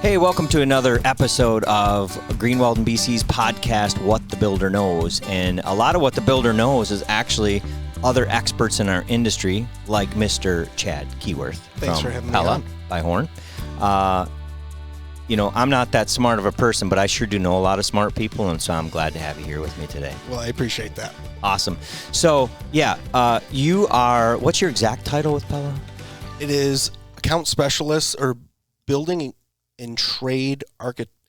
Hey, welcome to another episode of Greenwald and BC's podcast, What the Builder Knows. And a lot of what the builder knows is actually other experts in our industry, like Mr. Chad Keyworth Thanks from for having Pella me on. by Horn. I'm not that smart of a person, but I sure do know a lot of smart people, and so I'm glad to have you here with me today. Well, I appreciate that. Awesome. So, you are, what's your exact title with Pella? It is account specialist or building and trade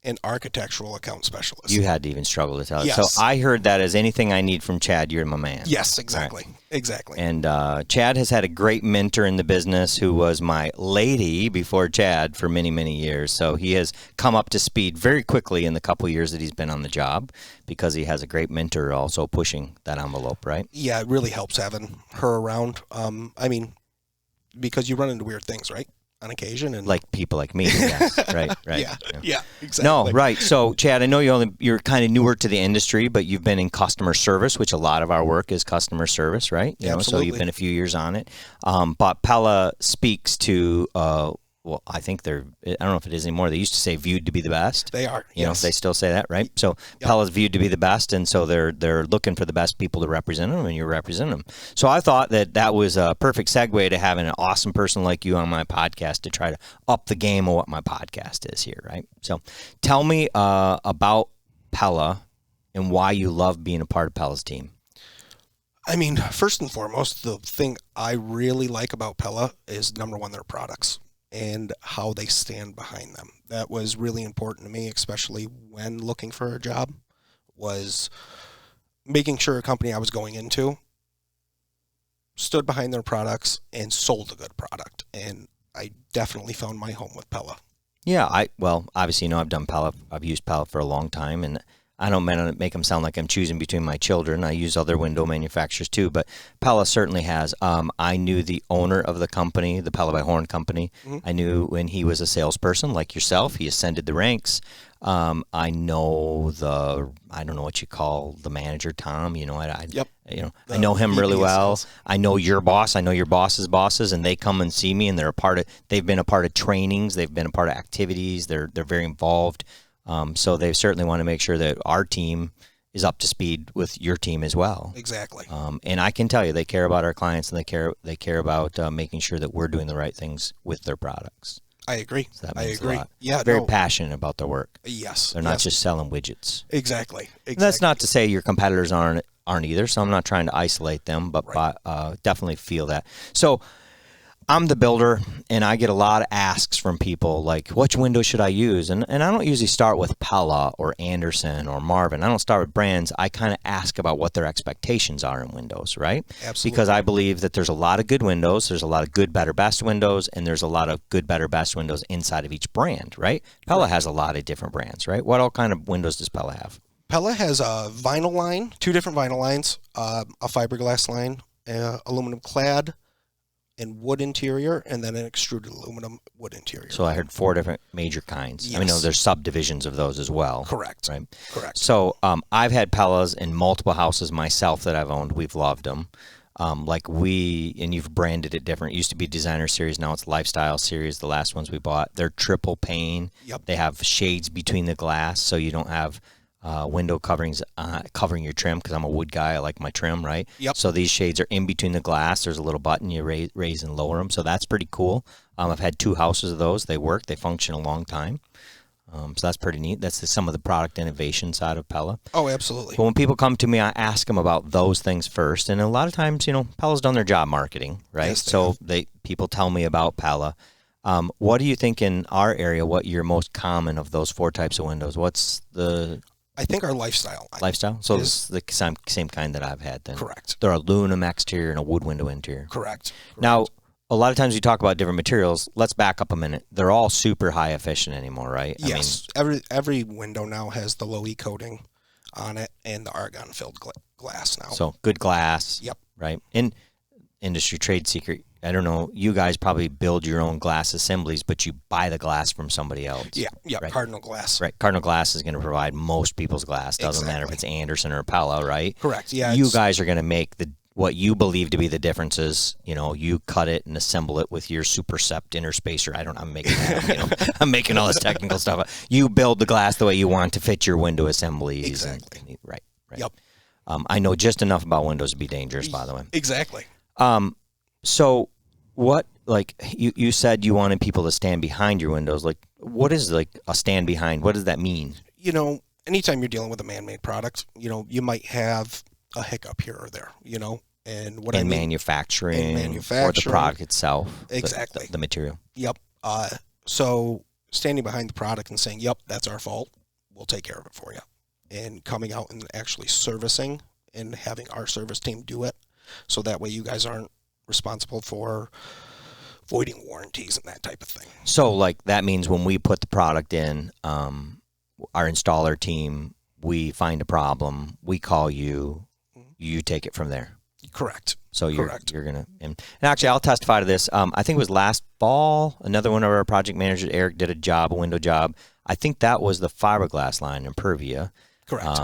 and architectural account specialist. You had to even struggle to tell it. Yes. So I heard that as anything I need from Chad, you're my man. Yes, exactly. Right. Exactly. And Chad has had a great mentor in the business who was my lady before Chad for many, many years. So he has come up to speed very quickly in the couple years that he's been on the job because he has a great mentor also pushing that envelope, right? Yeah, it really helps having her around. Because you run into weird things, right? On occasion, and like people like me, yes. right. Yeah, exactly. No, right. So, Chad, I know you're kind of newer to the industry, but you've been in customer service, which a lot of our work is customer service, right? Absolutely. So you've been a few years on it. But Pella speaks to, I think I don't know if it is anymore. They used to say viewed to be the best. They are. You know, yes. they still say that, right? So Pella's viewed to be the best, and so they're looking for the best people to represent them, and you represent them. So I thought that was a perfect segue to having an awesome person like you on my podcast to try to up the game of what my podcast is here, right? So tell me about Pella and why you love being a part of Pella's team. I mean, first and foremost, the thing I really like about Pella is, number one, their products and how they stand behind them. That was really important to me, especially when looking for a job, was making sure a company I was going into stood behind their products and sold a good product. And I definitely found my home with Pella. Yeah, obviously, I've done Pella. I've used Pella for a long time, and I don't make them sound like I'm choosing between my children. I use other window manufacturers too, but Pella certainly has. I knew the owner of the company, the Pella by Horn company. Mm-hmm. I knew when he was a salesperson like yourself. He ascended the ranks. I know I don't know what you call the manager, Tom. Yep. I know him really well. I know your boss. I know your boss's bosses, and they come and see me, and they've been a part of trainings. They've been a part of activities. They're very involved. So they certainly want to make sure that our team is up to speed with your team as well. Exactly. And I can tell you, they care about our clients, and they care about making sure that we're doing the right things with their products. I agree. So that means I agree. A lot. Yeah, very passionate about their work. Yes. They're not just selling right. Exactly. That's not to say your competitors aren't either. So I'm not trying to isolate them, but definitely feel that. So I'm the builder, and I get a lot of asks from people like, which window should I use? And I don't usually start with Pella or Anderson or Marvin. I don't start with brands. I kind of ask about what their expectations are in windows, right? Absolutely. Because I believe that there's a lot of good windows. There's a lot of good, better, best windows, and there's a lot of good, better, best windows inside of each brand, right? Pella has a lot of different brands, right? What all kind of windows does Pella have? Pella has a vinyl line, 2 different vinyl lines, a fiberglass line, aluminum clad, and wood interior, and then an extruded aluminum wood interior. So I heard 4 different major kinds. Yes. I know there's subdivisions of those as well. Correct. Right. Correct. So I've had Pellas in multiple houses myself that I've owned. We've loved them. And you've branded it different. It used to be Designer Series. Now it's Lifestyle Series. The last ones we bought, they're triple pane. Yep. They have shades between the glass, so you don't have window coverings covering your trim, because I'm a wood guy. I like my trim, right? Yep. So these shades are in between the glass. There's a little button you raise and lower them. So that's pretty cool. I've had 2 houses of those. They work. They function a long time. So that's pretty neat. That's some of the product innovation side of Pella. Oh, absolutely. But when people come to me, I ask them about those things first. And a lot of times, Pella's done their job marketing, right? Yes, so people tell me about Pella. What do you think in our area, what your most common of those 4 types of windows? What's the... I think our lifestyle. Lifestyle? So it's the same kind that I've had then. Correct. They're aluminum exterior and a wood window interior. Correct. Now, a lot of times you talk about different materials. Let's back up a minute. They're all super high efficient anymore, right? Yes. Every window now has the low E coating on it and the argon filled glass now. So good glass. Yep. Right. In industry trade secret, I don't know, you guys probably build your own glass assemblies, but you buy the glass from somebody else. Yeah, right? Cardinal glass. Right, Cardinal glass is going to provide most people's glass. Doesn't matter if it's Anderson or Pella, right? Correct, yeah. You guys are going to make what you believe to be the differences. You cut it and assemble it with your supercept interspacer. I don't know. I'm making that, I'm making all this technical stuff. You build the glass the way you want to fit your window assemblies. Exactly. Right. Yep. I know just enough about windows to be dangerous, by the way. Exactly. So what, like you said you wanted people to stand behind your windows. Like, what is like a stand behind? What does that mean? Anytime you're dealing with a man-made product, you might have a hiccup here or there, and what I mean, manufacturing, or the product itself. Exactly. The material. Yep. So standing behind the product and saying, yep, that's our fault. We'll take care of it for you. And coming out and actually servicing and having our service team do it. So that way you guys aren't responsible for voiding warranties and that type of thing. So like that means when we put the product in, our installer team, we find a problem, we call you, you take it from there. Correct. So you're gonna, and actually I'll testify to this. I think it was last fall, another one of our project managers, Eric, did a window job. I think that was the fiberglass line in Pervia. Correct.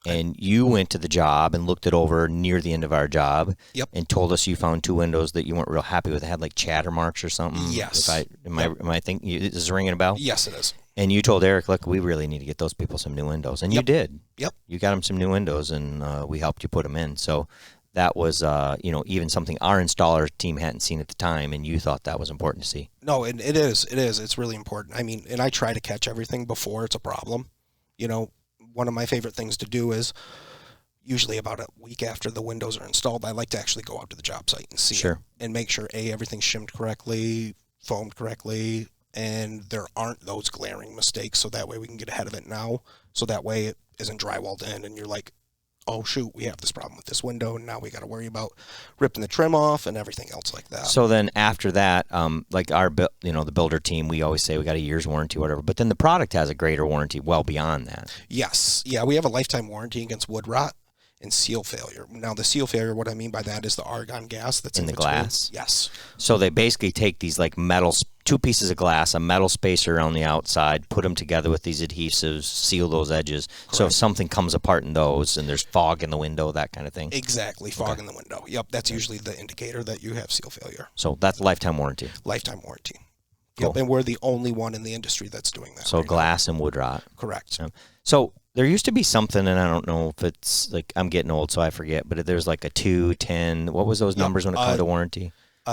And you went to the job and looked it over near the end of our job. Yep. And told us you found two windows that you weren't real happy with. They had like chatter marks or something. Yes. Am I thinking, is this ringing a bell? Yes, it is. And you told Eric, look, we really need to get those people some new windows. And you did. Yep. You got them some new windows, and we helped you put them in. So that was, even something our installer team hadn't seen at the time, and you thought that was important to see. No, and it is. It is. It's really important. I mean, and I try to catch everything before it's a problem. One of my favorite things to do is usually about a week after the windows are installed, I like to actually go out to the job site and see it and make sure, everything's shimmed correctly, foamed correctly, and there aren't those glaring mistakes, so that way we can get ahead of it now, so that way it isn't drywalled in and you're like, oh shoot, we have this problem with this window, and now we got to worry about ripping the trim off and everything else like that. So then after that, like our, the builder team, we always say we got a year's warranty, whatever. But then the product has a greater warranty well beyond that. Yes. Yeah, we have a lifetime warranty against wood rot and seal failure. Now, the seal failure, what I mean by that is the argon gas that's in the glass. Yes. So they basically take these like two pieces of glass, a metal spacer around the outside, put them together with these adhesives, seal those edges. Correct. So if something comes apart in those and there's fog in the window, that kind of thing. Exactly, fog in the window. Yep, that's usually the indicator that you have seal failure. So that's lifetime warranty. Lifetime warranty. Cool. Yep, and we're the only one in the industry that's doing that. So glass and wood rot. Correct. Yeah. So there used to be something, and I don't know if it's like, I'm getting old, so I forget, but there's like a 2, 10, what was those numbers when it comes to warranty?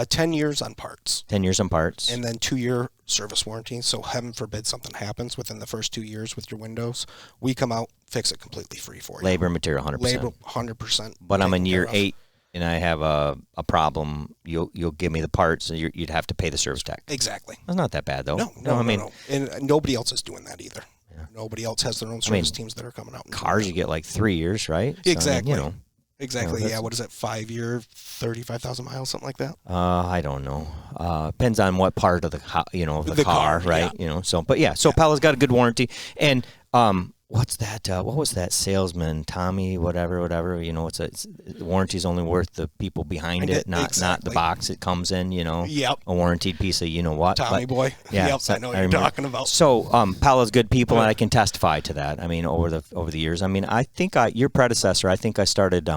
10 years on parts. 10 years on parts. And then 2-year service warranty. So heaven forbid something happens within the first 2 years with your windows. We come out, fix it completely free for you. Labor and material, 100%. Labor, 100%. But I'm in year 8, and I have a problem. You'll give me the parts, and you'd have to pay the service tax. Exactly. That's not that bad, though. No. And nobody else is doing that either. Yeah. Nobody else has their own service teams that are coming out. Cars, you get like 3 years, right? Exactly. So, Exactly. Yeah. What is it? 5-year, 35,000 miles, something like that. I don't know. Depends on what part of the the car, right? Yeah. So Pella's got a good warranty. And what's that? What was that salesman, Tommy? Whatever. It's warranty's only worth the people behind it, not the box it comes in. Yep. A warranted piece of what. Tommy boy. Yeah. Yep. I know what you're talking about. So Pella's good people, and I can testify to that. I mean, over the years. I mean, I think your predecessor. I think I started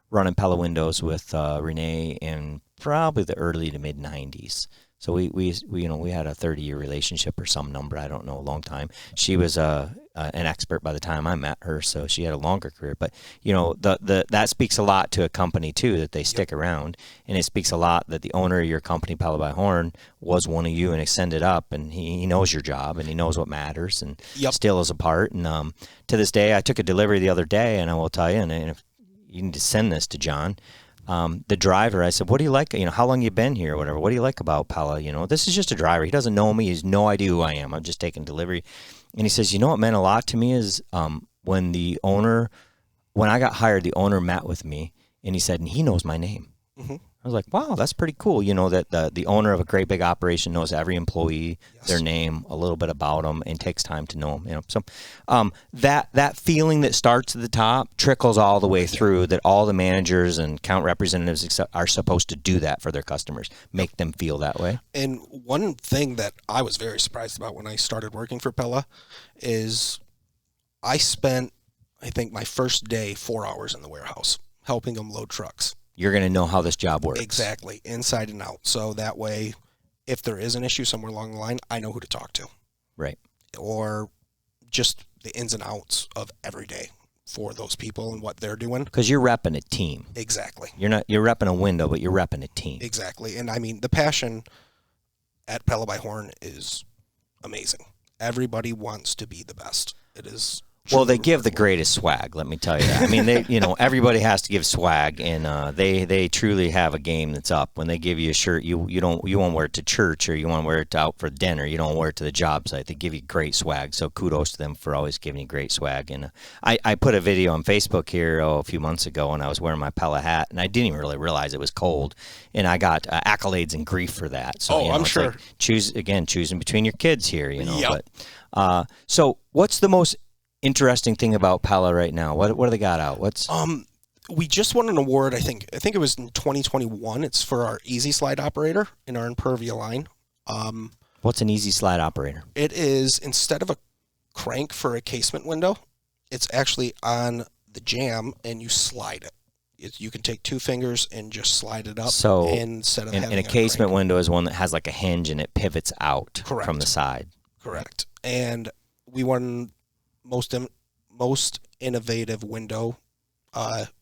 running Pella windows with Renee in probably the early to mid '90s. So we had a 30-year relationship or some number, I don't know, a long time. She was an expert by the time I met her, so she had a longer career. But that speaks a lot to a company too, that they stick around, and it speaks a lot that the owner of your company, Pella by Horn, was one of you and extended up, and he knows your job and he knows what matters, and still is a part. And to this day, I took a delivery the other day, and I will tell you, and if you need to send this to John. The driver, I said, what do you like? How long you been here or whatever? What do you like about Pella? This is just a driver. He doesn't know me. He has no idea who I am. I'm just taking delivery. And he says, what meant a lot to me is when I got hired, the owner met with me, and he said, and he knows my name. Mm-hmm. I was like, wow, that's pretty cool. That the owner of a great big operation knows every employee, their name, a little bit about them, and takes time to know them. So that feeling that starts at the top trickles all the way through, that all the managers and account representatives are supposed to do that for their customers, make them feel that way. And one thing that I was very surprised about when I started working for Pella is I spent, I think, my first day 4 hours in the warehouse helping them load trucks. you're going to know how this job works. Exactly, inside and out. So that way, if there is an issue somewhere along the line, I know who to talk to. Right. Or just the ins and outs of every day for those people and what they're doing. Because you're repping a team. Exactly. You're repping a window, but you're repping a team. Exactly. And I mean, the passion at Pella by Horn is amazing. Everybody wants to be the best. It is. Well, they give the greatest swag. Let me tell you that. I mean, everybody has to give swag, and they truly have a game that's up. When they give you a shirt, you won't wear it to church, or you want to wear it out for dinner. You don't wear it to the job site. They give you great swag. So kudos to them for always giving you great swag. And I put a video on Facebook here a few months ago, and I was wearing my Pella hat, and I didn't even really realize it was cold, and I got accolades and grief for that. So I'm sure. Like choosing between your kids here. Yep. But so what's the most interesting thing about Pella right now? What do they got out? We just won an award. I think it was in 2021. It's for our easy slide operator in our Impervia line. What's an easy slide operator? It is, instead of a crank for a casement window, it's actually on the jamb and you slide it. You can take 2 fingers and just slide it up. So instead of having a casement window is one that has like a hinge and it pivots out from the side. Correct. And we won most innovative window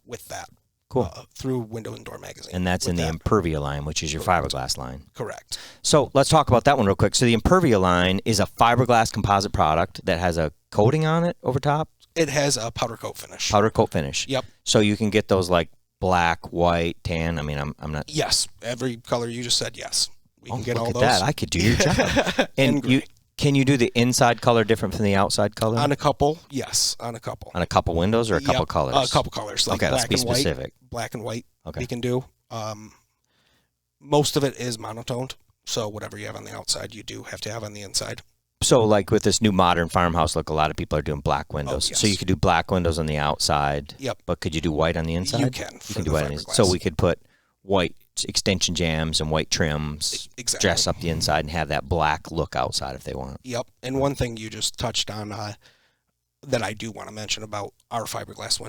with that. Cool. Through Window and Door magazine. And that's in the Impervia line, which is your fiberglass line. Correct. So let's talk about that one real quick. So the Impervia line is a fiberglass composite product that has a coating on it over top. It has a powder coat finish. Powder coat finish. Yep. So you can get those like black, white, tan. I mean, I'm not. Yes, every color you just said. Yes, we can get all those. That. I could do your job. And can you do the inside color different from the outside color? On a couple, yes. On a couple. On a couple windows or a couple colors? A couple colors. Like okay, let's be specific. White, black and white. Okay. We can do. Most of it is monotoned, so whatever you have on the outside, you do have to have on the inside. So, like with this new modern farmhouse look, a lot of people are doing black windows. Yes. So you could do black windows on the outside. Yep. But could you do white on the inside? You can. You can do white on the inside. So we could put white extension jams and white trims, exactly. Dress up the inside and have that black look outside if they want. Yep. And one thing you just touched on that I do want to mention about our fiberglass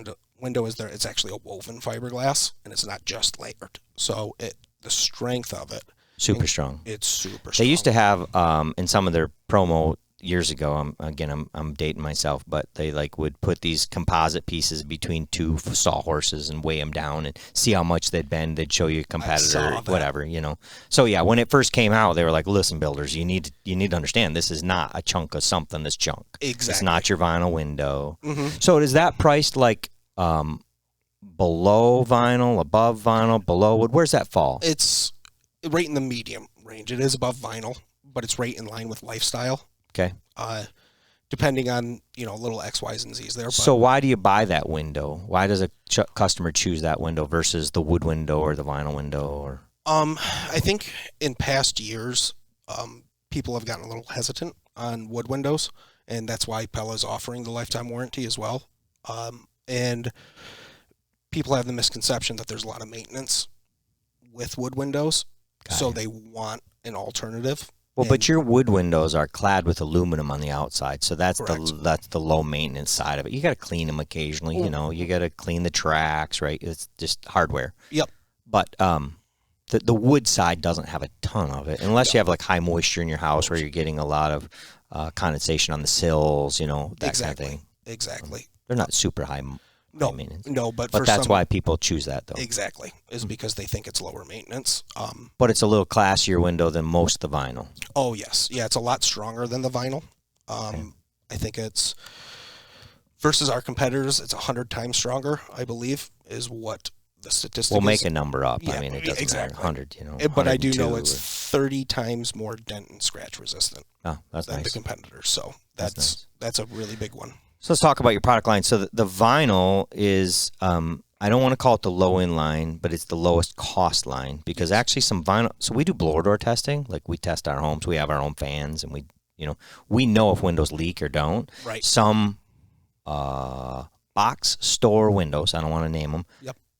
window is it's actually a woven fiberglass, and it's not just layered. So the strength of it. Super strong. It's super strong. They used to have in some of their promo years ago. I'm dating myself, but they would put these composite pieces between 2 sawhorses and weigh them down and see how much they'd bend. They'd show you a competitor, whatever, So yeah, when it first came out, they were like, "Listen, builders, you need to understand this is not a chunk of something that's junk. Exactly. It's not your vinyl window." Mm-hmm. So is that priced like below vinyl, above vinyl, below wood? Where's that fall? It's right in the medium range. It is above vinyl, but it's right in line with lifestyle. Okay. Depending on, little X, Y's, and Z's there. But so why do you buy that window? Why does a customer choose that window versus the wood window or the vinyl window? Or I think in past years, people have gotten a little hesitant on wood windows, and that's why Pella is offering the lifetime warranty as well. And people have the misconception that there's a lot of maintenance with wood windows, so they want an alternative. Well, but your wood windows are clad with aluminum on the outside, so that's correct. the low maintenance side of it. You got to clean them occasionally, you got to clean the tracks, right? It's just hardware. Yep. But the wood side doesn't have a ton of it, unless you have like high moisture in your house where you're getting a lot of condensation on the sills, that kind of thing. Exactly. They're not super high. No, but that's why people choose that, though. Exactly, is because they think it's lower maintenance. But it's a little classier window than most of the vinyl. Oh, yes. Yeah, it's a lot stronger than the vinyl. I think it's, versus our competitors, it's 100 times stronger, I believe, is what the statistic is. We'll make a number up. Yeah, I mean, it doesn't matter. 100, But I do know it's 30 times more dent and scratch resistant than the competitors. So that's a really big one. So let's talk about your product line. So the vinyl is, I don't want to call it the low-end line, but it's the lowest cost line because actually some vinyl, so we do blower door testing. Like we test our homes. We have our own fans and we know if windows leak or don't. Right. Some box store windows, I don't want to name them,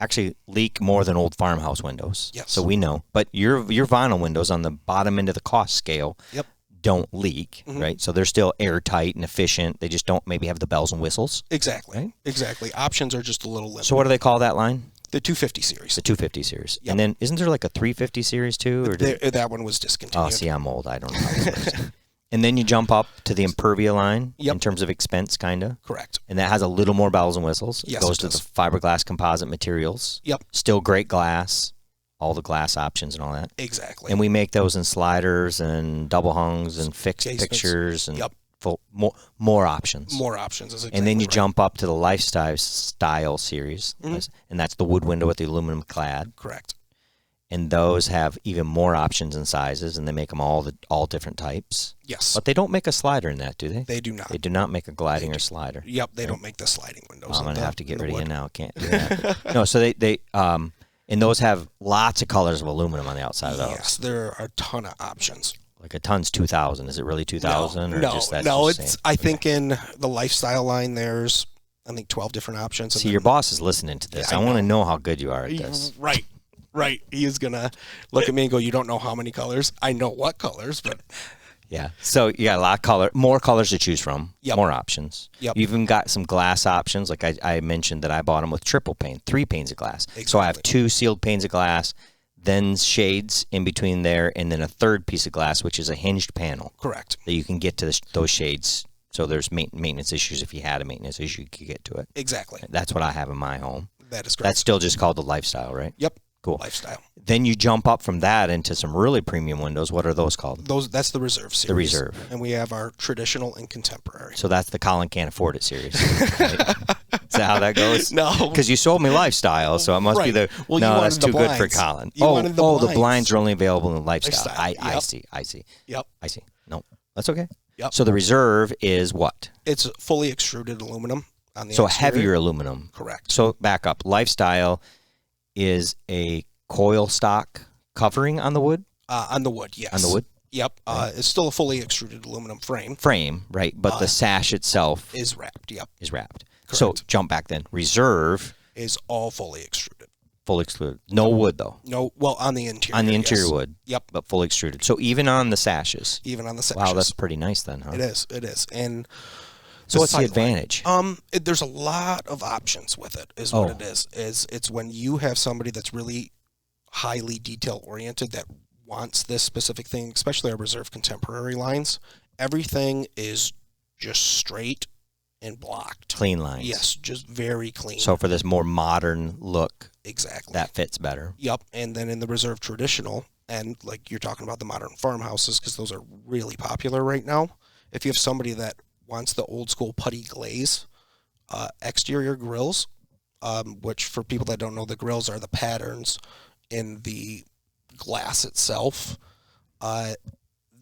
actually leak more than old farmhouse windows. Yes. So we know. But your vinyl windows on the bottom end of the cost scale don't leak, right? So they're still airtight and efficient. They just don't maybe have the bells and whistles. Exactly. Right? Exactly. Options are just a little limited. So what do they call that line? The 250 series. The 250 series. Yep. And then isn't there like a 350 series too? Or That one was discontinued. Oh, see, I'm old. I don't know how this works. And then you jump up to the Impervia line in terms of expense, kind of. Correct. And that has a little more bells and whistles. Yes, it goes it to does. the fiberglass composite materials. Yep. Still great glass, all the glass options and all that. Exactly. And we make those in sliders and double hungs and fixed Casements. pictures and more options. More options. Is exactly and then you right. jump up to the Lifestyle series, and that's the wood window with the aluminum clad. Correct. And those have even more options and sizes, and they make them all different types. Yes. But they don't make a slider in that, do they? They do not. They do not make a gliding or slider. Yep, they don't make the sliding windows. I'm going to have to get rid of you now. Can't do that. No, so they and those have lots of colors of aluminum on the outside of those. Yes, there are a ton of options. Like a ton's 2,000. Is it really 2,000? No, it's. I think in the Lifestyle line, there's 12 different options. See, your boss is listening to this. Yeah, I want to know how good you are at this. Right. He is gonna look at me and go, "You don't know how many colors." I know what colors, but yeah. So you got a lot of more colors to choose from. Yep. More options. Yep. You even got some glass options. Like I mentioned that I bought them with triple pane, 3 panes of glass. Exactly. So I have 2 sealed panes of glass, then shades in between there, and then a third piece of glass, which is a hinged panel. correct. That you can get to those shades. So there's maintenance issues. If you had a maintenance issue, you could get to it. Exactly. That's what I have in my home. That is correct. That's still just called the Lifestyle, right? Yep. Cool. Lifestyle. Then you jump up from that into some really premium windows. What are those called? That's the Reserve series. The Reserve. And we have our traditional and contemporary. So that's the Colin Can't Afford It series. Right? Is that how that goes? No. Because you sold me Lifestyle, so it must be the... Well, no, you that's wanted too the good for blinds. Colin. You wanted the the blinds. blinds are only available in Lifestyle. Lifestyle. I Yep. see. Yep. I see. No, that's okay. Yep. So the Reserve is what? It's fully extruded aluminum on the So exterior. heavier aluminum. Correct. So back up. Lifestyle is a coil stock covering on the wood? On the wood, yes. On the wood? Yep. It's still a fully extruded aluminum frame. Frame, right? But the sash itself Is wrapped. Yep. is wrapped. Correct. So jump back then. Reserve, Is all fully extruded. fully extruded. No wood though. No, well, on the interior. On the interior yes. wood. Yep. But fully extruded. So even on the sashes. Even on the sections. Wow, that's pretty nice then, huh? It is. And So what's the sight advantage? line, there's a lot of options with it. Is what Oh. it is. It's when you have somebody that's really highly detail oriented that wants this specific thing, especially our Reserve contemporary lines. Everything is just straight and blocked. Clean lines. Yes, just very clean. So for this more modern look, exactly. that fits better. Yep. And then in the Reserve traditional, and like you're talking about the modern farmhouses, because those are really popular right now. If you have somebody that wants the old school putty glaze, exterior grills, which for people that don't know, the grills are the patterns in the glass itself.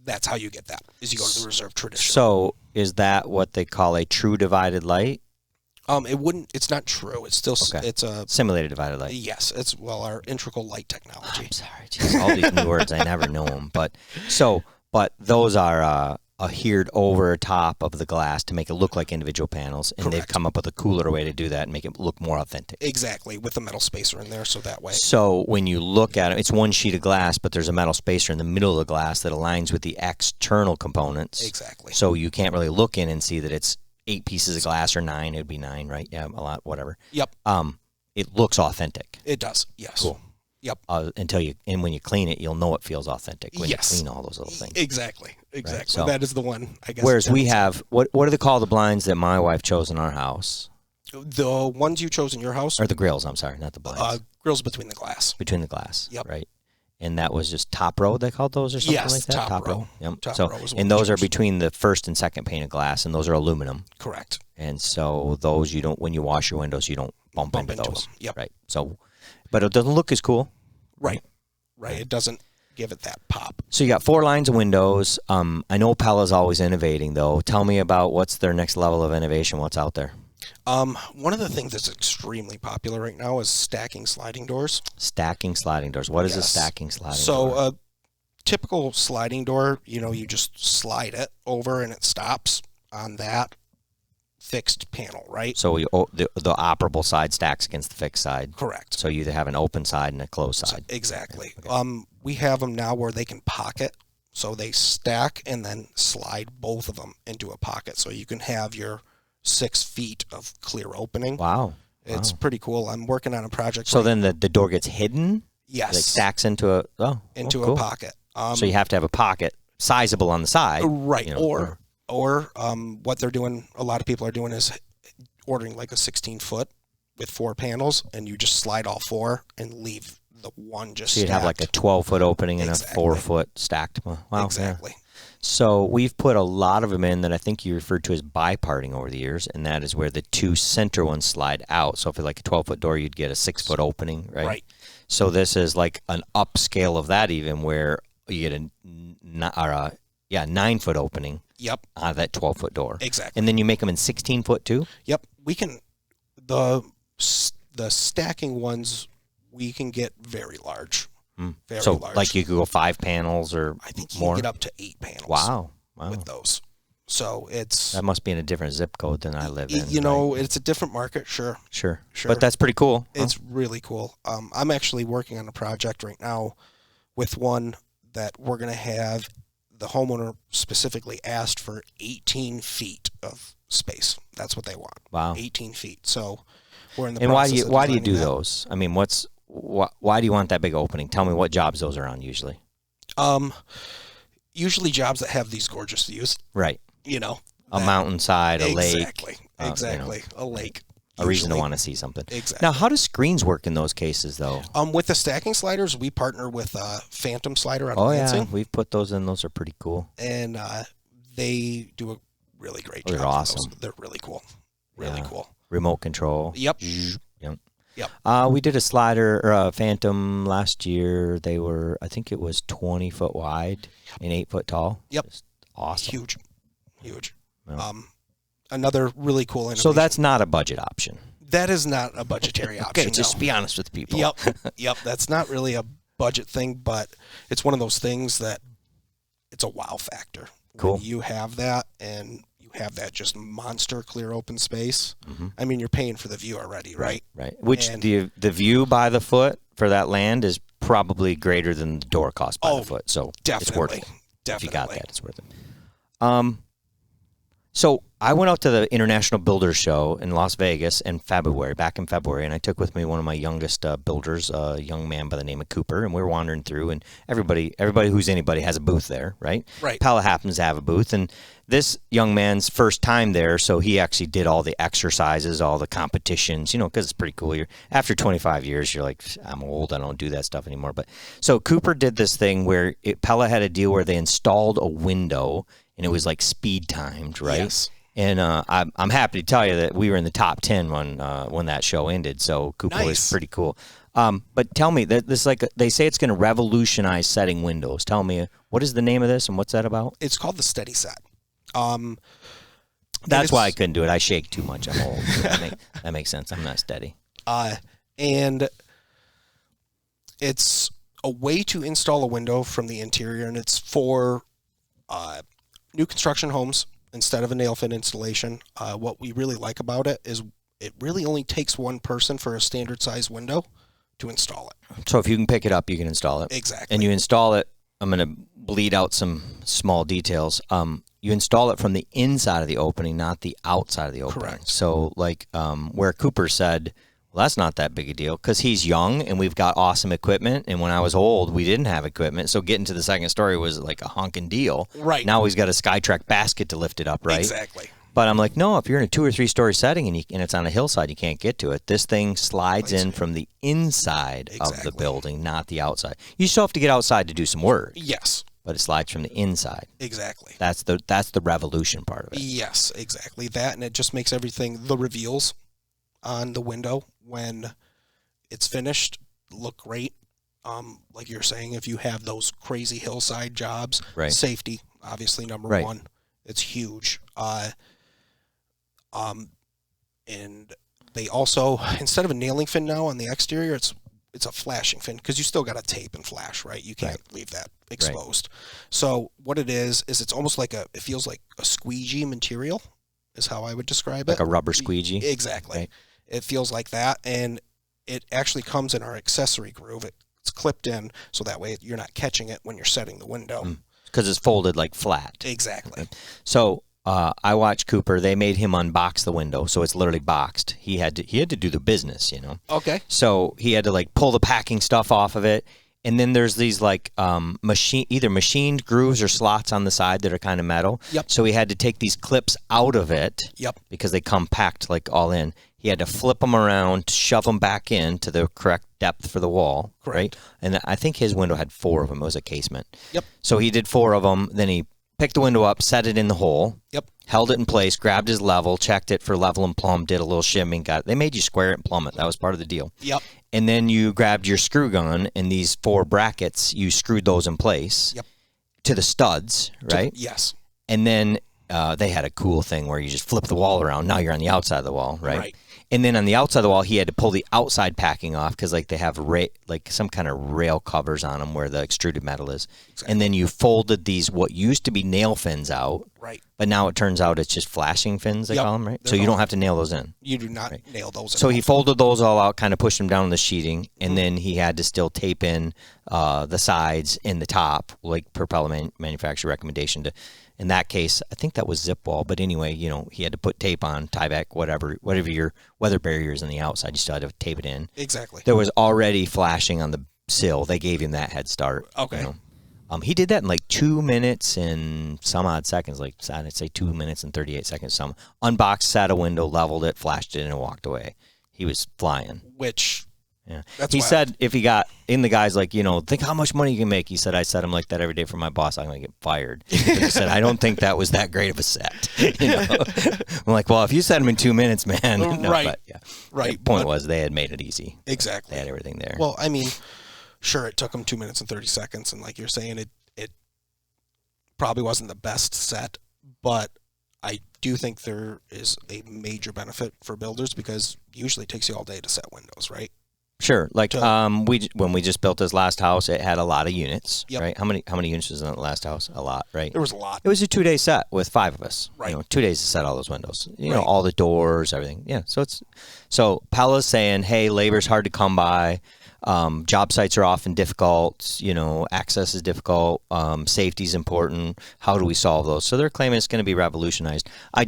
That's how you get that, is you go to the Reserve traditional. So is that what they call a true divided light? It's not true. It's still, Okay. it's a, Simulated divided light. yes, it's, our integral light technology. I'm sorry, geez, all these new words, I never know them. But those are adhered over top of the glass to make it look like individual panels, and they've Correct. come up with a cooler way to do that and make it look more authentic. Exactly, with the metal spacer in there, so that way. So when you look at it, it's one sheet of glass, but there's a metal spacer in the middle of the glass that aligns with the external components. Exactly. So you can't really look in and see that it's 8 pieces of glass or 9. It'd be 9, right? Yeah, a lot, whatever. Yep, It looks authentic. it does. Yes. Cool. Yep. And when you clean it, you'll know it feels authentic when Yes. you clean all those little things. Exactly. So- That is the one, I guess. Whereas we have, what do they call the blinds that my wife chose in our house? The ones you chose in your house Or the grills, I'm sorry, not the blinds. grills between the glass. Between the glass. Yep. Right. And that was just top row, they called those or something Yes, like that? top row. Yep. Top So, row is what and we those are chose. between the first and second pane of glass, and those are aluminum. Correct. And so those you don't, when you wash your windows, you don't bump into those. them. Yep. Right. So, but it doesn't look as cool. Right. It doesn't give it that pop. So you got 4 lines of windows. I know Pella's always innovating, though. Tell me about what's their next level of innovation. What's out there? One of the things that's extremely popular right now is stacking sliding doors. Stacking sliding doors. What is a Yes. stacking sliding So door? a typical sliding door, you just slide it over and it stops on that fixed panel, right? So the operable side stacks against the fixed side. Correct. So you either have an open side and a closed side. Exactly. Okay. We have them now where they can pocket, so they stack and then slide both of them into a pocket, so you can have your 6 feet of clear opening. Wow. It's pretty cool. I'm working on a project. So then the door gets hidden? Yes. Like stacks into a a pocket. So you have to have a pocket sizable on the side. Right. You know, or what they're doing, a lot of people are doing is ordering like a 16-foot with 4 panels, and you just slide all 4 and leave the one just So you'd stacked. have like a 12-foot opening and a 4-foot stacked. Wow. Exactly. Yeah. So we've put a lot of them in that I think you referred to as biparting over the years, and that is where the 2 center ones slide out. So if it's like a 12-foot door, you'd get a 6-foot opening, right? Right. So this is like an upscale of that even, where you get a 9-foot opening. Yep. Out of that 12-foot door. Exactly. And then you make them in 16-foot too? Yep. We can, the stacking ones, we can get very large. Very so large. Like you could go 5 panels or I think you more? can get up to 8 panels. Wow. With those. So it's... That must be in a different zip code than I live in. You know, it's a different market, sure. But that's pretty cool. It's really cool. I'm actually working on a project right now with one that we're going to have. The homeowner specifically asked for 18 feet of space. That's what they want. Wow. 18 feet. So we're in the And process why do you of do designing that. those? I mean, why do you want that big opening? Tell me what jobs those are on usually. Usually jobs that have these gorgeous views. Right. You know. A mountainside, a lake. Exactly. You know, a lake. A reason to want to see something. Exactly. Now, how do screens work in those cases, though? With the stacking sliders, we partner with Phantom Slider out of Oh, Lansing. yeah. We've put those in. Those are pretty cool. And they do a really great job. They're awesome. They're really cool. Really cool. Remote control. Yep. Yep. We did a slider or a Phantom last year. They were, I think it was 20 foot wide and 8 foot tall. Yep. Just awesome. Huge. Yeah. Another really cool innovation. So that's not a budget option. That is not a budgetary option. Okay, just be honest with people. Yep. That's not really a budget thing, but it's one of those things that it's a wow factor. Cool. When you have that and you have that just monster clear open space. Mm-hmm. I mean, you're paying for the view already, right? Right. Which the view by the foot for that land is probably greater than the door cost by the foot. So definitely. It's worth it. Definitely. If you got that, it's worth it. So I went out to the International Builders Show in Las Vegas back in February, and I took with me one of my youngest builders, a young man by the name of Cooper, and we were wandering through, and everybody who's anybody has a booth there, right? Right. Pella happens to have a booth, and this young man's first time there, so he actually did all the exercises, all the competitions, because it's pretty cool. After 25 years, you're like, I'm old, I don't do that stuff anymore. But so Cooper did this thing where Pella had a deal where they installed a window, and it was like speed timed, right? Yes. And I'm happy to tell you that we were in the top 10 when that show ended. So Cooper was pretty cool. But tell me, this they say it's going to revolutionize setting windows. Tell me, what is the name of this and what's that about? It's called the Steady Set. That's why I couldn't do it. I shake too much. I'm old. That makes sense. I'm not steady. And it's a way to install a window from the interior, and it's for new construction homes instead of a nail fit installation. What we really like about it is it really only takes one person for a standard size window to install it. So if you can pick it up, you can install it. Exactly. And you install it. I'm going to bleed out some small details. You install it from the inside of the opening, not the outside of the opening. Correct. So like where Cooper said, well, that's not that big a deal because he's young and we've got awesome equipment. And when I was old, we didn't have equipment. So getting to the second story was like a honking deal. Right. Now he's got a Skytrack basket to lift it up, right? Exactly. But I'm like, no, if you're in a 2 or 3 story setting and it's on a hillside, you can't get to it. This thing slides in from the inside of the building, not the outside. You still have to get outside to do some work. Yes. But it slides from the inside. Exactly. That's the revolution part of it. Yes, exactly. That, and it just makes everything, the reveals on the window when it's finished, look great. Like you're saying, if you have those crazy hillside jobs, right. Safety, obviously number one. It's huge. And they also, instead of a nailing fin now on the exterior, it's a flashing fin because you still got to tape and flash, right? You can't leave that exposed. Right. So what it is it's almost like it feels like a squeegee material is how I would describe it. Like a rubber squeegee? Exactly. Right. It feels like that, and it actually comes in our accessory groove. It's clipped in, so that way you're not catching it when you're setting the window. Because it's folded like flat. Exactly. So I watched Cooper. They made him unbox the window, so it's literally boxed. He had to do the business, you know. Okay. So he had to like pull the packing stuff off of it, and then there's these like either machined grooves or slots on the side that are kind of metal. Yep. So he had to take these clips out of it. Yep. Because they come packed like all in. He had to flip them around, shove them back in to the correct depth for the wall. Correct. Right. And I think his window had 4 of them. It was a casement. Yep. So he did 4 of them. Then he picked the window up, set it in the hole. Yep. Held it in place, grabbed his level, checked it for level and plumb, did a little shimming, got it. They made you square it and plumb it. That was part of the deal. Yep. And then you grabbed your screw gun and these 4 brackets, you screwed those in place. Yep. To the studs, right? Yes. And then they had a cool thing where you just flip the wall around. Now you're on the outside of the wall, right? Right. And then on the outside of the wall, he had to pull the outside packing off because like they have like some kind of rail covers on them where the extruded metal is. Exactly. And then you folded these what used to be nail fins out. Right. But now it turns out it's just flashing fins, they call them, right? So you don't have to nail those in. You do not nail those in. So he folded those all out, kind of pushed them down on the sheeting, and then he had to still tape in the sides and the top, like per Pella manufacturer recommendation to. In that case, I think that was zip wall. But anyway, you know, he had to put tape on, tie back, whatever your weather barrier is on the outside. You still had to tape it in. Exactly. There was already flashing on the sill. They gave him that head start. Okay. You know? He did that in like 2 minutes and some odd seconds, like I'd say 2 minutes and 38 seconds. Some unboxed, sat a window, leveled it, flashed it, and walked away. He was flying. Which... Yeah. He said if he got in, the guy's like, you know, think how much money you can make. He said, I set him like that every day for my boss. I'm going to get fired. He said, I don't think that was that great of a set. You know? I'm like, well, if you set him in 2 minutes, man. No, right. But, yeah. Right. The point was they had made it easy. Exactly. They had everything there. Well, I mean, sure, it took him 2 minutes and 30 seconds. And like you're saying, it probably wasn't the best set, but I do think there is a major benefit for builders because usually it takes you all day to set windows, right? Sure. Like when we just built this last house, it had a lot of units, right? How many units was in that last house? A lot, right? There was a lot. It was a 2-day set with 5 of us. Right. You know, 2 days to set all those windows. You know, all the doors, everything. Yeah. So Pella's saying, hey, labor's hard to come by. Job sites are often difficult. You know, access is difficult. Safety is important. How do we solve those? So they're claiming it's going to be revolutionized. I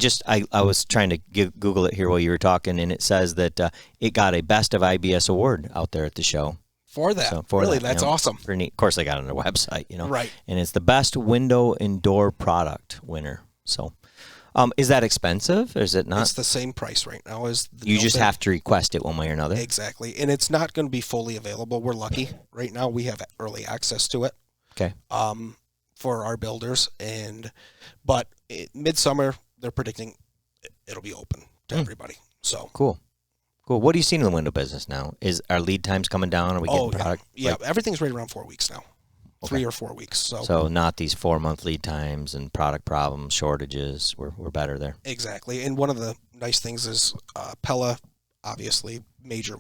was trying to Google it here while you were talking, and it says that it got a Best of IBS award out there at the show. For that, So really, that, that's you know, awesome. Pretty neat. Of course, they got it on their website, you know. Right. And it's the best window and door product winner. So, is that expensive? Or is it not? It's the same price right now as the You just have to request it one way or another. Exactly. And it's not going to be fully available. We're lucky. Right now we have early access to it. Okay. For our builders. But midsummer, they're predicting it'll be open to everybody. So Cool. What do you see in the window business now? Are lead times coming down? Are we getting product? Yeah, everything's right around 4 weeks now. 3 or 4 weeks. So not these 4-month lead times and product problems, shortages. We're better there. Exactly. And one of the nice things is Pella, obviously major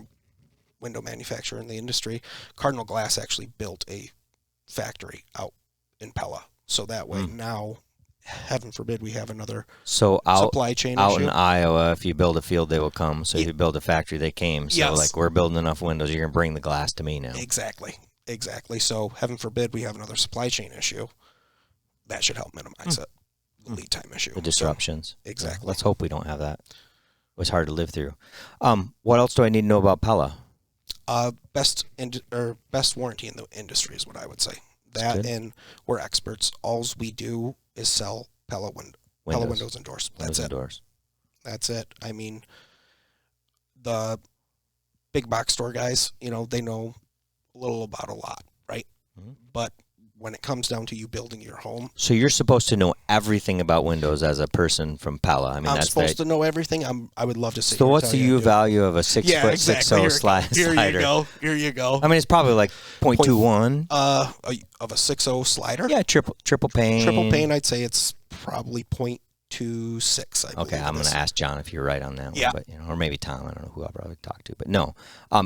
window manufacturer in the industry. Cardinal Glass actually built a factory out in Pella. So that way now, heaven forbid, we have another supply chain out issue. in Iowa, if you build a field, they will come. So if you build a factory, they came. So like we're building enough windows, you're going to bring the glass to me now. Exactly. So heaven forbid we have another supply chain issue. That should help minimize it. The lead time issue. The disruptions. So, exactly. Let's hope we don't have that. It was hard to live through. What else do I need to know about Pella? Best warranty in the industry is what I would say. That, and we're experts. All we do is sell Pella windows and doors. That's it. That's it. I mean, the big box store guys, you know, they know a little about a lot, right? Mm-hmm. But when it comes down to you building your home, so you're supposed to know everything about windows as a person from Pella. I mean, I'm supposed to know everything. I would love to say. So what's the U value of a 6 foot 6.0 slider? Here you go. I mean, it's probably like 0.21. Of a 6.0 slider. Yeah, triple pane. Triple pane. I'd say it's probably 0.26. Okay, I'm going to ask John if you're right on that one. Yeah. But, you know, or maybe Tom. I don't know who I'll probably talk to. But no.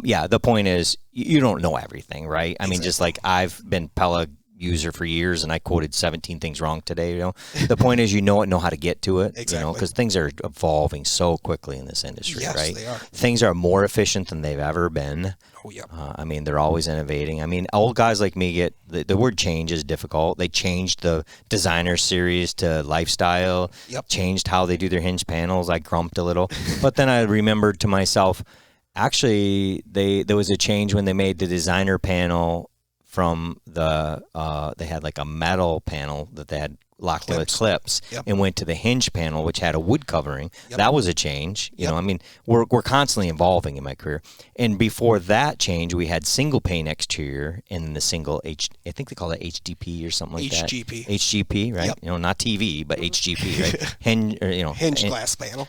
Yeah, the point is you don't know everything, right? I mean, just like I've been Pella user for years, and I quoted 17 things wrong today. The point is, know how to get to it. Exactly. Because things are evolving so quickly in this industry. Yes, right? they are. Things are more efficient than they've ever been. Oh yeah. They're always innovating. Old guys like me get the word change is difficult. They changed the designer series to lifestyle. Yep. Changed how they do their hinge panels. I grumped a little, but then I remembered to myself, actually, there was a change when they made the designer panel from they had like a metal panel that they had locked in with clips, and went to the hinge panel, which had a wood covering. That was a change. We're constantly evolving in my career. And before that change, we had single pane exterior and the single I think they call it HDP or something like that. HGP, right? Yep. Not TV, but HGP, right? Hinge glass panel.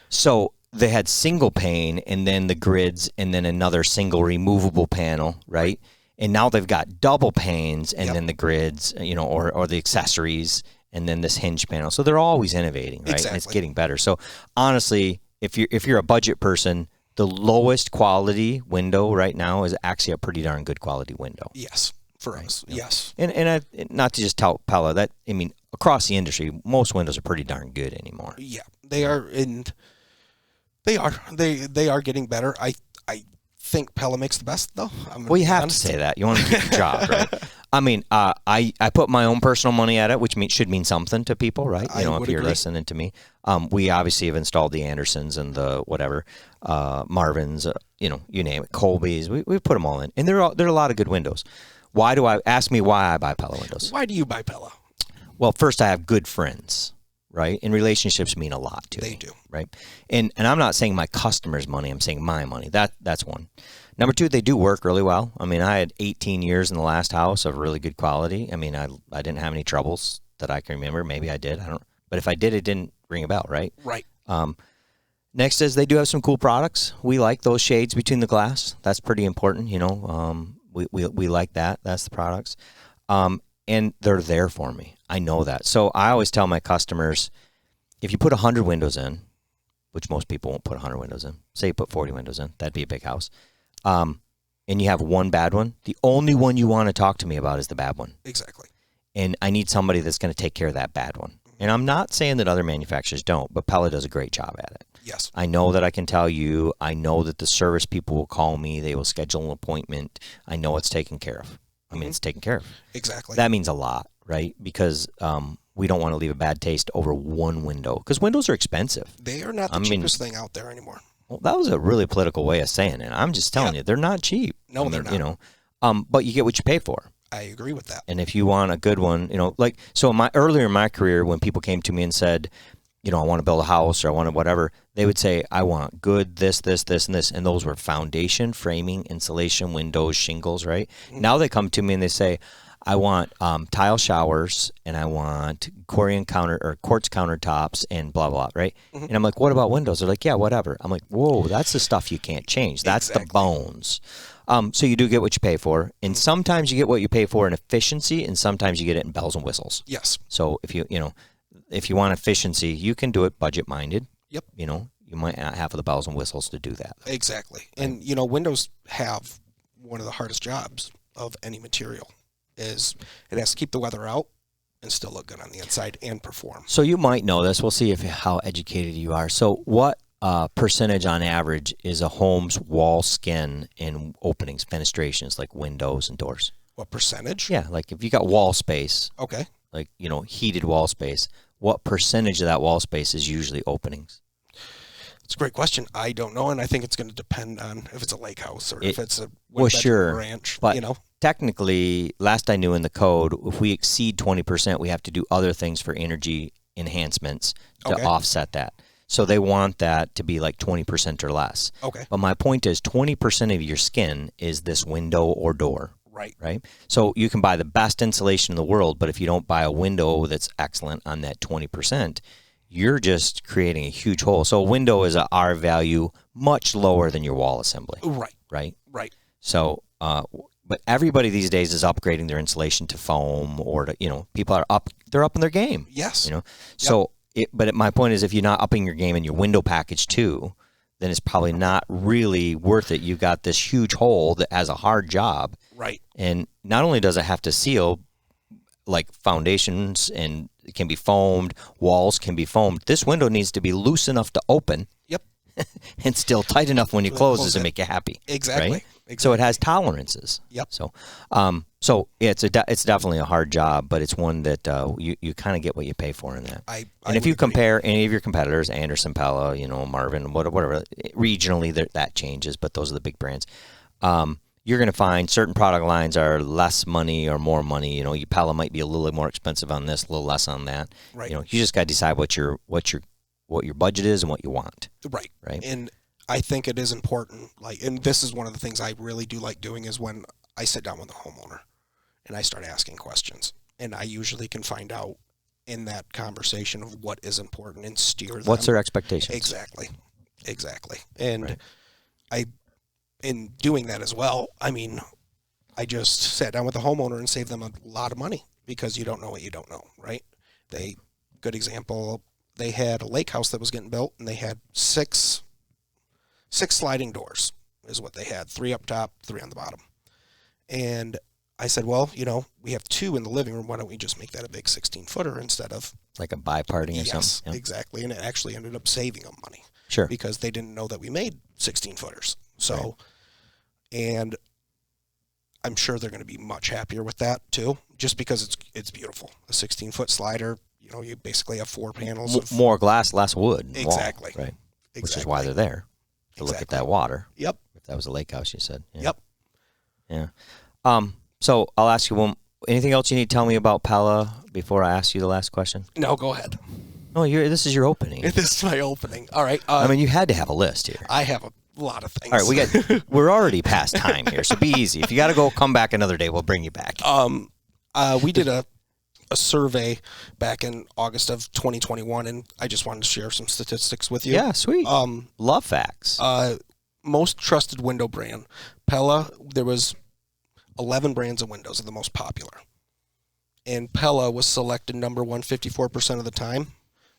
So they had single pane and then the grids and then another single removable panel, right? And now they've got double panes and then the grids, or the accessories and then this hinge panel. So they're always innovating, right? Exactly. And it's getting better. So honestly, if you're a budget person, the lowest quality window right now is actually a pretty darn good quality window. Yes, for us. Yes. And not to just tout Pella, across the industry, most windows are pretty darn good anymore. Yeah, they are, and they are getting better. I think Pella makes the best, though. Well, you have to say that. You want to keep your job, right? I put my own personal money at it, which should mean something to people, right? If you're agree. listening to me. We obviously have installed the Andersons and the whatever, Marvins, you name it, Colby's. We've put them all in. And there are a lot of good windows. Ask me why I buy Pella windows. Why do you buy Pella? Well, first, I have good friends, right? And relationships mean a lot to me. They do. Right? And I'm not saying my customers' money. I'm saying my money. That's one. Number two, they do work really well. I had 18 years in the last house of really good quality. I didn't have any troubles that I can remember. Maybe I did. I don't. But if I did, it didn't ring a bell, right? Right. Next is they do have some cool products. We like those shades between the glass. That's pretty important. We like that. That's the products. And they're there for me. I know that. So I always tell my customers, if you put 100 windows in, which most people won't put 100 windows in, say you put 40 windows in, that'd be a big house, and you have one bad one, the only one you want to talk to me about is the bad one. Exactly. And I need somebody that's going to take care of that bad one. And I'm not saying that other manufacturers don't, but Pella does a great job at it. Yes. I know that I can tell you. I know that the service people will call me. They will schedule an appointment. I know it's taken care of. It's taken care of. Exactly. That means a lot, right? Because we don't want to leave a bad taste over one window. Because windows are expensive. They are not the cheapest thing out there anymore. Well, that was a really political way of saying it. I'm just telling you, they're not cheap. No, they're not. But you get what you pay for. I agree with that. And if you want a good one, earlier in my career, when people came to me and said, I want to build a house or I want to whatever, they would say, I want good this, and this. And those were foundation, framing, insulation, windows, shingles, right? Mm-hmm. Now they come to me and they say, I want tile showers and I want quartz countertops and blah, blah, right? Mm-hmm. And I'm like, what about windows? They're like, yeah, whatever. I'm like, whoa, that's the stuff you can't change. That's the bones. So you do get what you pay for. And sometimes you get what you pay for in efficiency and sometimes you get it in bells and whistles. Yes. So if you want efficiency, you can do it budget-minded. Yep. You might not have the bells and whistles to do that. Exactly. And, windows have one of the hardest jobs of any material is it has to keep the weather out and still look good on the inside and perform. So you might know this. We'll see how educated you are. So what percentage on average is a home's wall skin and openings, fenestrations, like windows and doors? What percentage? Yeah, like if you got wall space. Okay. Like, heated wall space, what percentage of that wall space is usually openings? It's a great question. I don't know, and I think it's going to depend on if it's a lake house or if it's a ranch. But technically, last I knew in the code, if we exceed 20%, we have to do other things for energy enhancements to offset that. So they want that to be like 20% or less. Okay. But my point is 20% of your skin is this window or door. Right. So you can buy the best insulation in the world, but if you don't buy a window that's excellent on that 20%, you're just creating a huge hole. So a window is a R value much lower than your wall assembly. Right. So, but everybody these days is upgrading their insulation to foam or to, people are up. They're up in their game. Yes. So, but my point is, if you're not upping your game in your window package too, then it's probably not really worth it. You've got this huge hole that has a hard job. Right. And not only does it have to seal, like foundations and it can be foamed, walls can be foamed. This window needs to be loose enough to open. Yep. And still tight enough when you close it to make you happy. Exactly. Right? Exactly. So it has tolerances. Yep. So, yeah, it's definitely a hard job, but it's one that you kind of get what you pay for in that. And if you compare any of your competitors, Anderson, Pella, Marvin, whatever, regionally that changes, but those are the big brands. You're going to find certain product lines are less money or more money. Your Pella might be a little more expensive on this, a little less on that. Right. You just got to decide what your budget is and what you want. Right. Right. And I think it is important, and this is one of the things I really do like doing is when I sit down with a homeowner and I start asking questions, and I usually can find out in that conversation of what is important and steer them. What's their expectations? Exactly. And in doing that as well, I just sat down with the homeowner and saved them a lot of money because you don't know what you don't know, right? Good example, they had a lake house that was getting built, and they had six sliding doors is what they had, 3 up top, 3 on the bottom. And I said, well, we have 2 in the living room. Why don't we just make that a big 16-footer instead of... Like a bi-parting or something? Yes, exactly. And it actually ended up saving them money. Sure. Because they didn't know that we made 16-footers. So, right. And I'm sure they're going to be much happier with that too, just because it's beautiful. A 16-foot slider, you basically have 4 panels. More glass, less wood. Exactly. Wall, right. Exactly. Which is why they're there. To look at that water. Yep. If that was a lake house, you said. Yeah. Yep. Yeah. So I'll ask you anything else you need to tell me about Pella before I ask you the last question? No, go ahead. No, this is your opening. This is my opening. All right. You had to have a list here. I have a lot of things. All right, we're already past time here, so be easy. If you got to go, come back another day. We'll bring you back. We did a survey back in August of 2021, and I just wanted to share some statistics with you. Yeah, sweet. Love facts. Most trusted window brand, Pella. There was 11 brands of windows are the most popular, and Pella was selected number 1 54% of the time,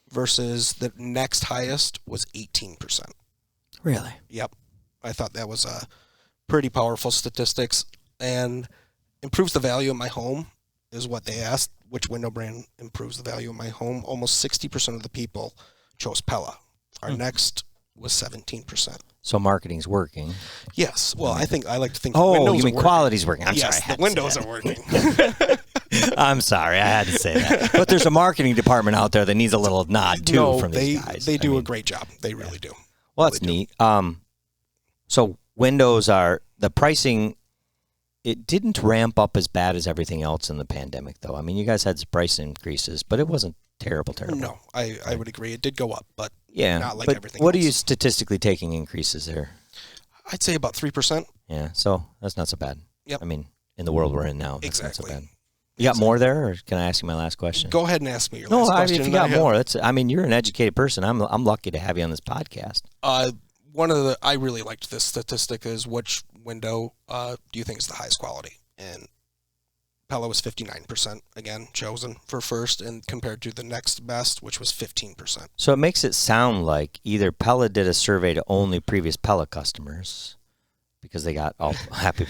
versus the next highest was 18%. Really? Yep. I thought that was pretty powerful statistics, and improves the value of my home is what they asked. Which window brand improves the value of my home? Almost 60% of the people chose Pella. Our next was 17%. So marketing's working. Yes. Well, I like to think. Oh, you mean quality's working? I'm sorry. Yes, the windows are working. I'm sorry, I had to say that. But there's a marketing department out there that needs a little nod too from these guys. They do a great job. They really do. Well, that's neat. So windows are the pricing. It didn't ramp up as bad as everything else in the pandemic, though. You guys had some price increases, but it wasn't terrible. No, I would agree. It did go up, but not like but everything what else. are you statistically taking increases there? I'd say about 3%. Yeah, so that's not so bad. Yep. In the world we're in now, that's exactly. not so bad. You got more there, or can I ask you my last question? Go ahead and ask me your last question. If you got more, you're an educated person. I'm lucky to have you on this podcast. I really liked this statistic is which window do you think is the highest quality? And Pella was 59% again chosen for first, and compared to the next best, which was 15%. So it makes it sound like either Pella did a survey to only previous Pella customers because they got all happy,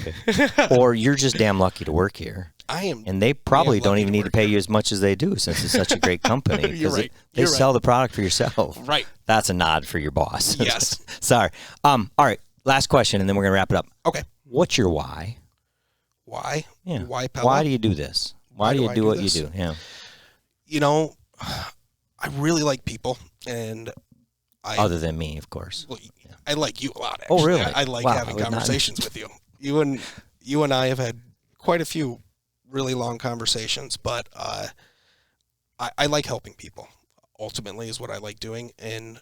or you're just damn lucky to work here. I am, and they probably don't even need to pay you as much as they do since it's such a great company. You're right. They sell the product for yourself. Right. That's a nod for your boss. Yes. Sorry. All right. Last question, and then we're gonna wrap it up. Okay. What's your why? Why? Yeah. Why Pella? Why do you do this? Why do you do what you do? Yeah. I really like people, and other than me, of course. Well, I like you a lot. Actually. Oh, really? I like having conversations with you. You and I have had quite a few really long conversations, but I like helping people. Ultimately, is what I like doing, and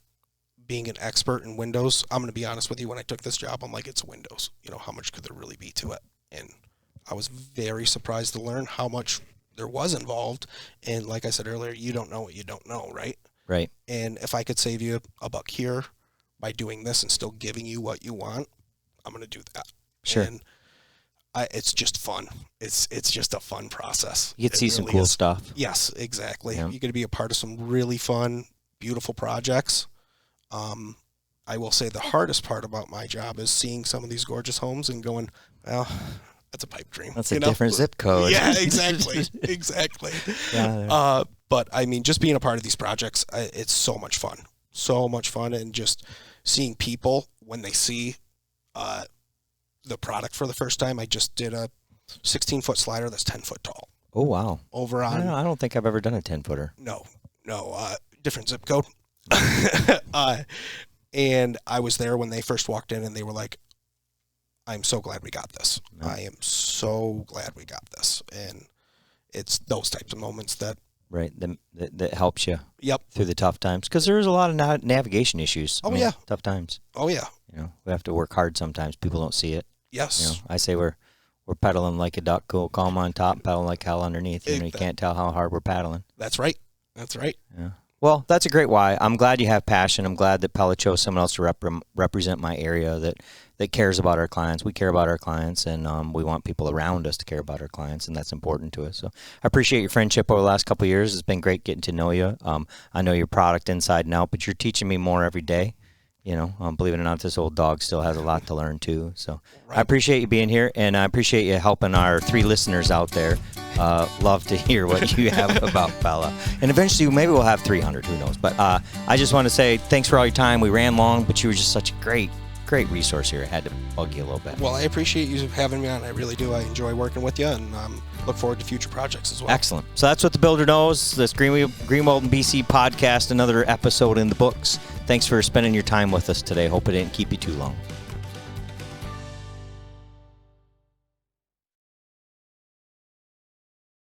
being an expert in Windows. I'm going to be honest with you. When I took this job, I'm like, it's Windows. How much could there really be to it? And I was very surprised to learn how much there was involved. And like I said earlier, you don't know what you don't know, right? Right. And if I could save you $1 here by doing this and still giving you what you want, I'm going to do that. Sure. And it's just fun. It's just a fun process. You get to see some cool stuff. Yes, exactly. Yeah. You get to be a part of some really fun, beautiful projects. I will say the hardest part about my job is seeing some of these gorgeous homes and going, well, that's a pipe dream. That's a different zip code. Yeah, exactly. Exactly. Yeah. But I mean, just being a part of these projects, it's so much fun. So much fun. And just seeing people when they see the product for the first time. I just did a 16-foot slider that's 10 foot tall. Oh, wow. Over on... I don't think I've ever done a 10-footer. No, different zip code. And I was there when they first walked in, and they were like, I'm so glad we got this. Yeah. I am so glad we got this. And it's those types of moments that... Right, that helps you Yep. through the tough times. Because there's a lot of navigation issues. Oh, yeah. Tough times. Oh, yeah. You know, we have to work hard sometimes. People don't see it. Yes. You know, I say we're pedaling like a duck, cool, calm on top, pedaling like hell underneath. You know, you can't tell how hard we're paddling. That's right. That's right. Yeah. Well, that's a great why. I'm glad you have passion. I'm glad that Pella chose someone else to represent my area that cares about our clients. We care about our clients, and we want people around us to care about our clients, and that's important to us. So I appreciate your friendship over the last couple of years. It's been great getting to know you. I know your product inside and out, but you're teaching me more every day. You know, believe it or not, this old dog still has a lot to learn too. So right. I appreciate you being here, and I appreciate you helping our 3 listeners out there. Love to hear what you have about Pella. And eventually, maybe we'll have 300, who knows. But I just want to say thanks for all your time. We ran long, but you were just such a great resource here. I had to bug you a little bit. Well, I appreciate you having me on. I really do. I enjoy working with you, and look forward to future projects as well. Excellent. So that's what the builder knows. This Greenwald and BC podcast, another episode in the books. Thanks for spending your time with us today. Hope it didn't keep you too long.